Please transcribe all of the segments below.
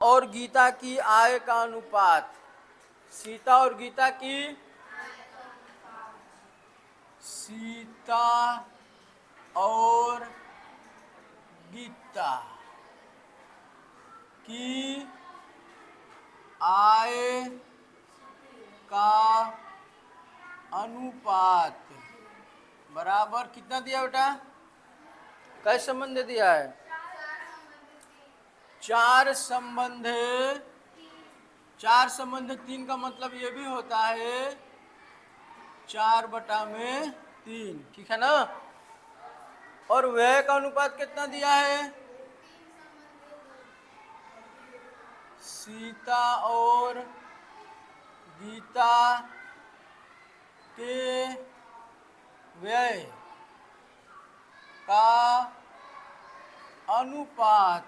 और गीता की आय का अनुपात। सीता और गीता की, सीता और गीता की आय का अनुपात बराबर कितना दिया बेटा? कैसे संबंध दिया है? 4/3। 4/3 का मतलब ये भी होता है 4/3, ठीक है ना? और व्यय का अनुपात कितना दिया है? सीता और गीता के व्यय का अनुपात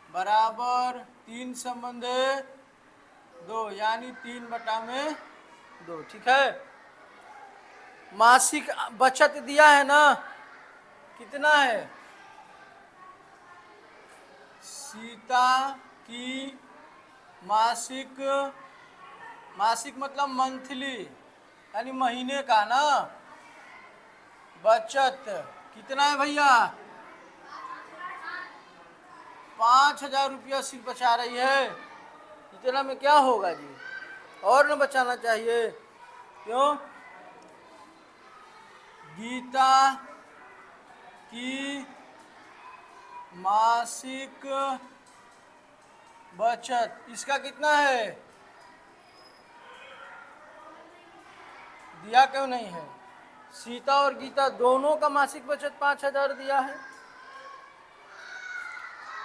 बराबर 3/2, यानी 3/2, ठीक है। मासिक बचत दिया है ना, कितना है? सीता की मासिक, मासिक मतलब मंथली, यानी महीने का ना, बचत कितना है भैया? 5,000 रुपया सिर्फ बचा रही है। इतना में क्या होगा जी? और न बचाना चाहिए। क्यों? गीता की मासिक बचत इसका कितना है? दिया क्यों नहीं है? सीता और गीता दोनों का मासिक बचत 5,000 दिया है।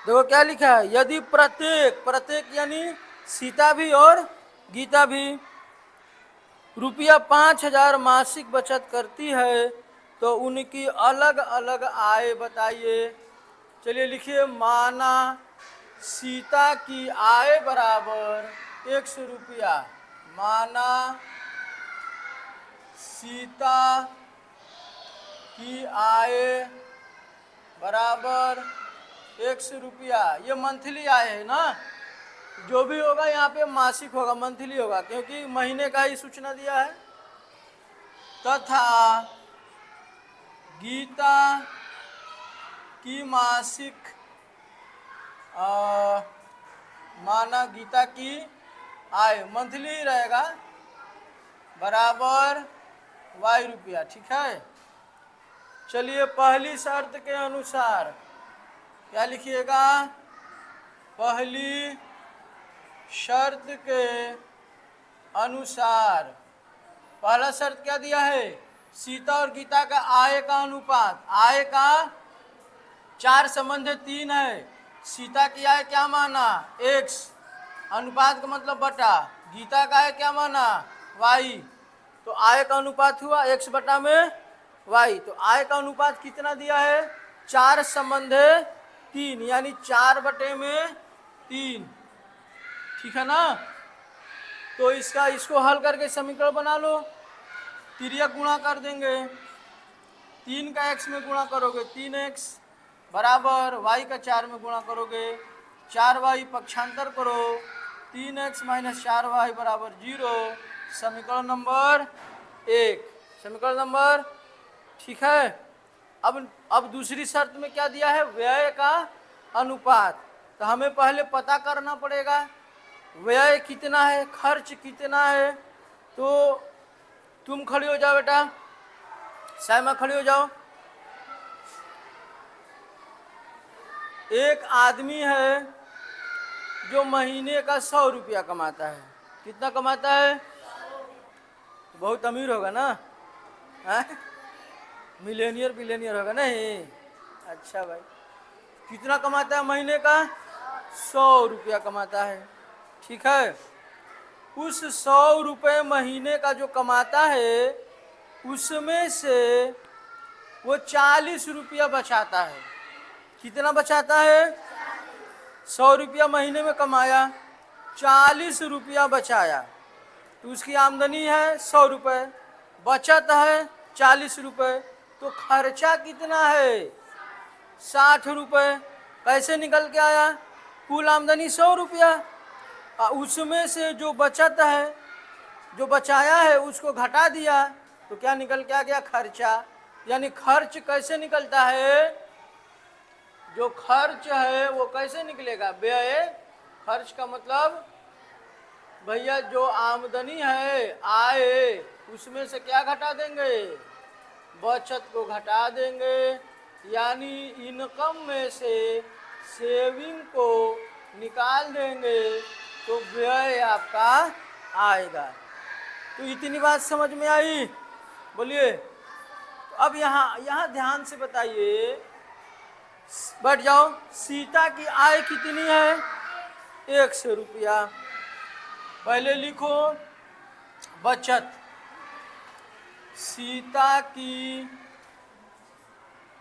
देखो क्या लिखा है, यदि प्रत्येक, प्रत्येक यानी सीता भी और गीता भी रुपया 5,000 मासिक बचत करती है तो उनकी अलग अलग आय बताइए। चलिए लिखिए, माना सीता की आय बराबर 100 रुपया। माना सीता की आय बराबर 100 रुपया। ये मंथली आय है ना, जो भी होगा यहाँ पे मासिक होगा, मंथली होगा, क्योंकि महीने का ही सूचना दिया है। तथा गीता की मासिक, माना गीता की आय मंथली ही रहेगा, बराबर Y रुपया, ठीक है। चलिए पहली शर्त के अनुसार क्या लिखिएगा? पहली शर्त के अनुसार पहला शर्त क्या दिया है? सीता और गीता का आय का अनुपात। आय का 4/3 है। सीता की आय क्या माना? X, अनुपात का मतलब बटा। गीता का आय क्या माना? Y, तो आय का अनुपात हुआ X/Y। तो आय का अनुपात कितना दिया है? 4/3, यानी 4/3, ठीक है ना? तो इसको हल करके समीकरण बना लो। तिर्यक गुणा कर देंगे, 3 का x में गुणा करोगे 3x बराबर y का 4 में गुणा करोगे 4y, पक्षांतर करो 3x - 4y बराबर 0। समीकरण नंबर 1, समीकरण नंबर, ठीक है। अब दूसरी शर्त में क्या दिया है? व्यय का अनुपात। तो हमें पहले पता करना पड़ेगा व्यय कितना है, खर्च कितना है। तो तुम खड़ी हो जाओ बेटा, साइमा खड़ी हो जाओ। एक आदमी है जो महीने का 100 रुपया कमाता है। कितना कमाता है? बहुत अमीर होगा ना, मिलेनियर बिलेनियर होगा नहीं? अच्छा भाई, कितना कमाता है महीने का? 100 रुपया कमाता है, ठीक है। उस 100 रुपये महीने का जो कमाता है उसमें से वो 40 रुपया बचाता है। कितना बचाता है? 100 रुपया महीने में कमाया, 40 रुपया बचाया, तो उसकी आमदनी है 100 रुपये, बचत है 40 रुपये, तो खर्चा कितना है? 60 रुपये। कैसे निकल के आया? कुल आमदनी 100 रुपया, उसमें से जो बचत है, जो बचाया है उसको घटा दिया, तो क्या निकल के आ गया? खर्चा। यानी खर्च कैसे निकलता है? जो खर्च है वो कैसे निकलेगा? व्यय। खर्च का मतलब भैया जो आमदनी है, आय, उसमें से क्या घटा देंगे? बचत को घटा देंगे। यानी इनकम में से सेविंग को निकाल देंगे तो व्यय आपका आएगा। तो इतनी बात समझ में आई? बोलिए। तो अब यहाँ ध्यान से बताइए, बैठ जाओ। सीता की आय कितनी है? 100 रुपया। पहले लिखो बचत। सीता की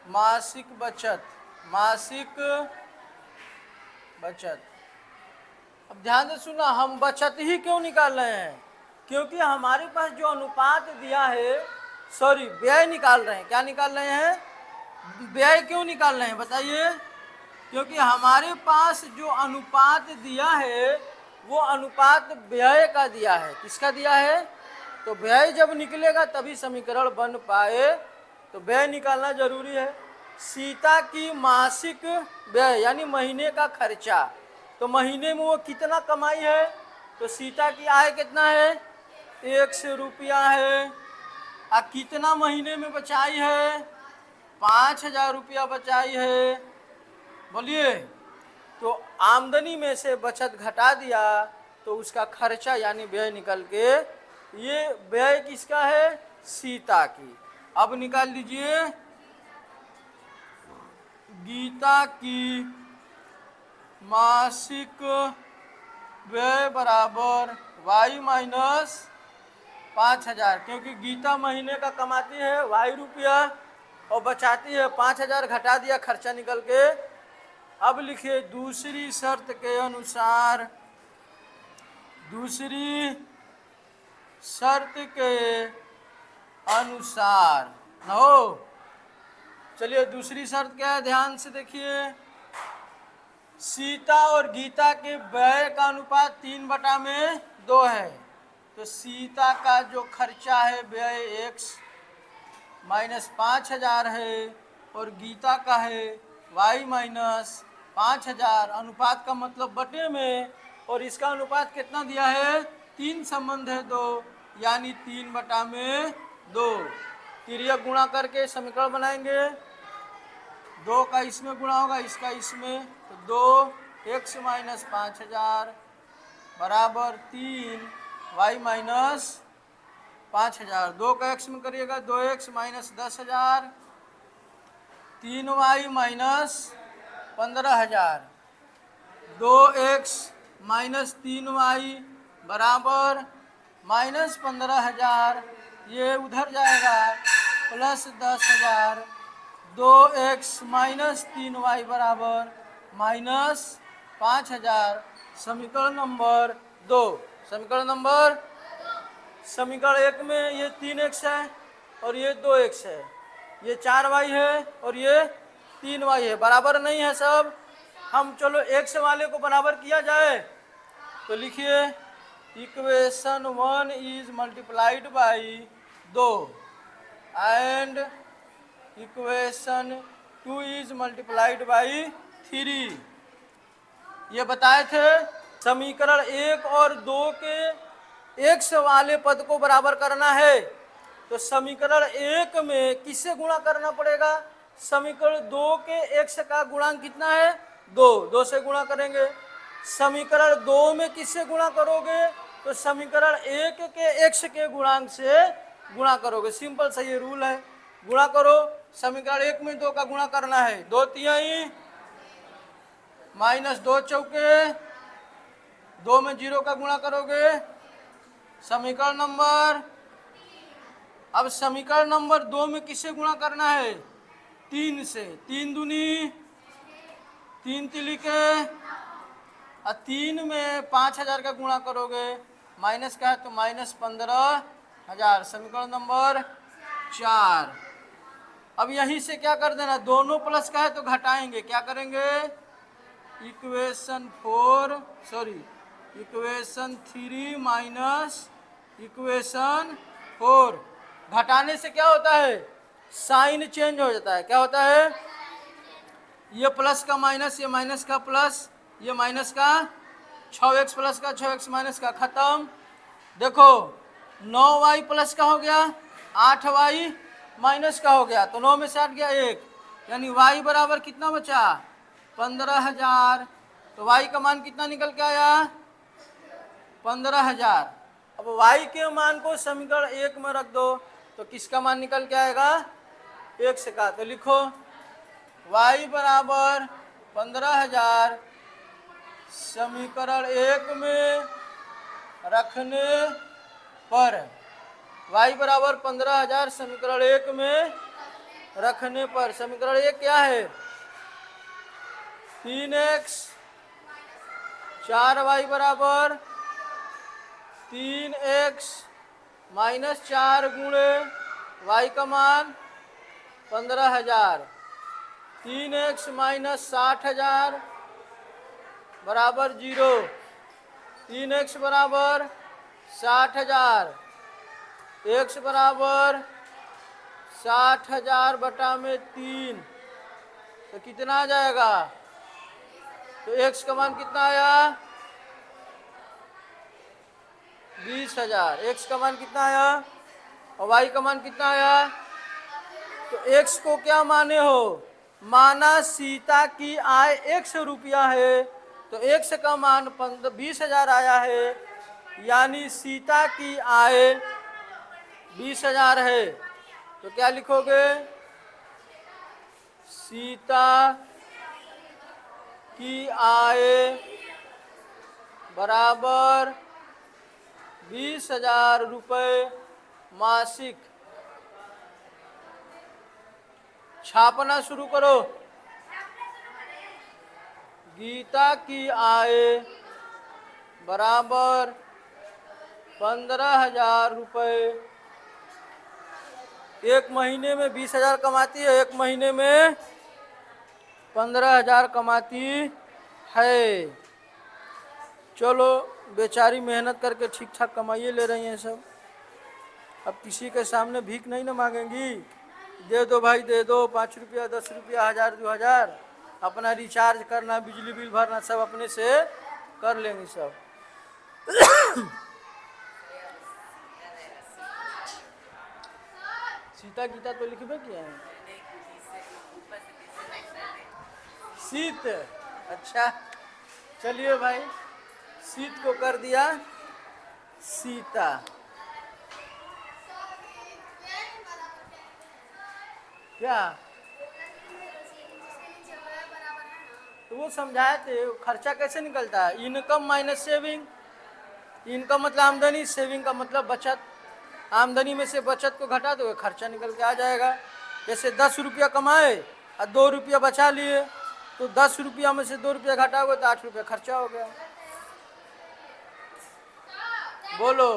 मासिक बचत, मासिक बचत। अब ध्यान से सुना, हम बचत ही क्यों निकाल रहे हैं? क्योंकि हमारे पास जो अनुपात दिया है, सॉरी व्यय निकाल रहे हैं। क्या निकाल रहे हैं? व्यय क्यों निकाल रहे हैं बताइए? क्योंकि हमारे पास जो अनुपात दिया है वो अनुपात व्यय का दिया है। किसका दिया है? तो व्यय जब निकलेगा तभी समीकरण बन पाए, तो व्यय निकालना जरूरी है। सीता की मासिक व्यय यानी महीने का खर्चा, तो महीने में वो कितना कमाई है? तो सीता की आय कितना है? 100 रुपया है। कितना महीने में बचाई है? 5000 रुपया बचाई है। बोलिए। तो आमदनी में से बचत घटा दिया तो उसका खर्चा यानी व्यय निकल के, ये व्यय किसका है? सीता की। अब निकाल लीजिए, गीता की मासिक व्यय बराबर वाई माइनस 5000, क्योंकि गीता महीने का कमाती है वाई रुपया और बचाती है 5000, घटा दिया खर्चा निकल के। अब लिखिए दूसरी शर्त के अनुसार, दूसरी शर्त के अनुसार न हो। चलिए दूसरी शर्त क्या है, ध्यान से देखिए। सीता और गीता के व्यय का अनुपात 3/2 है। तो सीता का जो खर्चा है व्यय x माइनस 5000 है और गीता का है y माइनस 5000। अनुपात का मतलब बटे में, और इसका अनुपात कितना दिया है? 3 संबंध है 2, यानी 3/2। तिर्यक गुणा करके समीकरण बनाएंगे। 2 का इसमें गुणा होगा, इसका इसमें, तो 2x माइनस 5000 बराबर 3y माइनस 5000। 2 का x में करिएगा 2x minus 10,000, 3y minus 15,000। 2x minus 3y बराबर माइनस 15,000, ये उधर जाएगा प्लस 10,000। 2x माइनस 3y बराबर माइनस 5000। समीकरण नंबर 2। समीकरण नंबर, समीकरण 1 में ये 3x है और ये 2x है, ये 4y है और ये 3y है, बराबर नहीं है सब। हम चलो x वाले को बराबर किया जाए तो लिखिए equation 1 is multiplied by 2 and equation 2 is multiplied by 3। ये बताए थे समीकरण 1 और 2 के x वाले पद को बराबर करना है, तो समीकरण 1 में किससे गुणा करना पड़ेगा? समीकरण 2 के x का गुणांक कितना है? 2, 2 से गुणा करेंगे। समीकरण 2 में किससे गुणा करोगे? तो समीकरण 1 के x के गुणांक से गुणा करोगे। सिंपल सा ये रूल है, गुणा करो। समीकरण 1 में 2 का गुणा करना है, 2 तिहाई माइनस 2 चौके, 2 में 0 का गुणा करोगे। समीकरण नंबर, अब समीकरण नंबर 2 में किससे गुणा करना है? 3 से। 3 दूनी 3 तिलिके, और 3 में 5000 का गुणा करोगे, माइनस का है तो माइनस 15,000। समीकरण नंबर 4। अब यहीं से क्या कर देना, दोनों प्लस का है तो घटाएंगे, क्या करेंगे? Equation 4 sorry equation 3 minus equation 4। घटाने से क्या होता है, साइन चेंज हो जाता है। क्या होता है, ये प्लस का माइनस, ये माइनस का प्लस, ये माइनस का 6x प्लस का 6x माइनस का, खत्म। देखो 9y प्लस का हो गया, 8y माइनस का हो गया, तो 9 में से 8 गया 1, यानी y बराबर कितना बचा, 15,000। तो y का मान कितना निकल के आया, 15,000। अब y के मान को समीकरण 1 में रख दो तो किसका मान निकल के आएगा, x का। तो लिखो y बराबर 15,000 समीकरण 1 में रखने पर, y बराबर 15,000 समीकरण 1 में रखने पर, समीकरण 1 क्या है, 3x 4y बराबर 3x माइनस 4 गुणे y का मान 15,000, 3x माइनस 60,000 बराबर 0, 3x बराबर 60,000, x बराबर 60,000 बटा में 3, तो कितना आ जाएगा, तो x का मान कितना आया, 20,000। x का मान कितना आया और y का मान कितना आया, तो x को क्या माने हो, माना सीता की आय 100 रुपया है, तो x का मान 20,000 आया है, यानी सीता की आय 20,000 है। तो क्या लिखोगे, सीता की आय बराबर 20,000 रुपये मासिक। छापना शुरू करो, गीता की आय बराबर 15,000 रुपये, एक महीने में 20,000 कमाती है, एक महीने में 15,000 कमाती है। चलो बेचारी मेहनत करके ठीक ठाक कमाइए ले रही हैं सब, अब किसी के सामने भीख नहीं ना मांगेंगी, दे दो भाई दे दो, 5 रुपया 10 रुपया 1,000 2,000, अपना रिचार्ज करना, बिजली बिल भरना सब अपने से कर लेंगी सब। सीता गीता तो लिखबे किया है, सीत, अच्छा चलिए भाई, सीत को कर दिया सीता। क्या, तो वो समझाए थे खर्चा कैसे निकलता है, इनकम माइनस सेविंग। इनकम मतलब आमदनी, सेविंग का मतलब बचत। आमदनी में से बचत को घटा दो, खर्चा निकल के आ जाएगा। जैसे 10 रुपया कमाए और 2 रुपया बचा लिए, तो 10 रुपया में से 2 रुपया घटाओगे तो 8 रुपया खर्चा हो गया। बोलो।